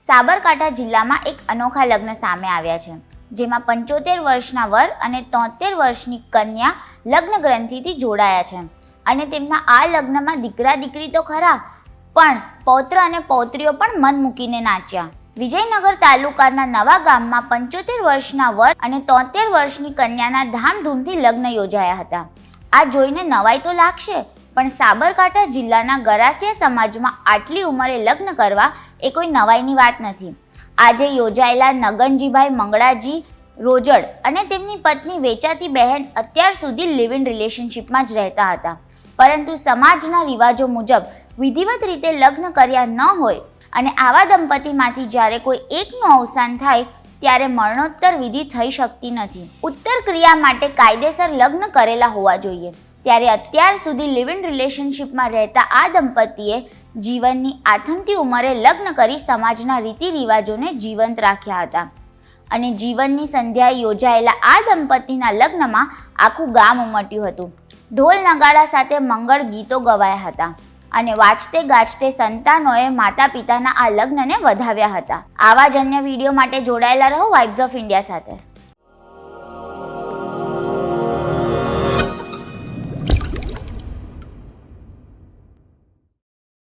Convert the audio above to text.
સાબરકાંઠા જિલ્લામાં એક અનોખા લગ્ન સામે આવ્યા છે, જેમાં 75 વર્ષના વર અને 73 વર્ષની કન્યા લગ્ન ગ્રંથિથી જોડાયા છે અને તેમના આ લગ્નમાં દીકરા દીકરી તો ખરા, પણ પૌત્ર અને પૌત્રીઓ પણ મન મૂકીને નાચ્યા. વિજયનગર તાલુકાના નવા ગામમાં 75 વર્ષના વર અને 73 વર્ષની કન્યાના ધામધૂમથી લગ્ન યોજાયા હતા. આ જોઈને નવાઈ તો લાગશે, પણ સાબરકાંઠા જિલ્લાના ગરાસિયા સમાજમાં આટલી ઉંમરે લગ્ન કરવા એ કોઈ નવાઈની વાત નથી. આજે યોજાયેલા નગનજીભાઈ મંગળાજી રોજડ અને તેમની પત્ની વેચાતી બહેન અત્યાર સુધી લિવ ઇન રિલેશનશિપમાં જ રહેતા હતા, પરંતુ સમાજના રિવાજો મુજબ વિધિવત રીતે લગ્ન કર્યા ન હોય અને આવા દંપતીમાંથી જ્યારે કોઈ એકનું અવસાન થાય ત્યારે મરણોત્તર વિધિ થઈ શકતી નથી. ઉત્તર ક્રિયા માટે કાયદેસર લગ્ન કરેલા હોવા જોઈએ. ત્યારે અત્યાર સુધી લિવ ઇન રિલેશનશિપમાં રહેતા આ દંપતીએ જીવનની આથમતી ઉંમરે લગ્ન કરી સમાજના રીતિ રિવાજોને જીવંત રાખ્યા હતા અને જીવનની સંધ્યાએ યોજાયેલા આ દંપતીના લગ્નમાં આખું ગામ ઉમટ્યું હતું. ઢોલ નગાડા સાથે મંગળ ગીતો ગવાયા હતા અને વાજતે ગાજતે સંતાનોએ માતા પિતાના આ લગ્નને વધાવ્યા હતા. આવા જ અન્ય વિડીયો માટે જોડાયેલા રહો વાઇબ્સ ઓફ ઇન્ડિયા સાથે.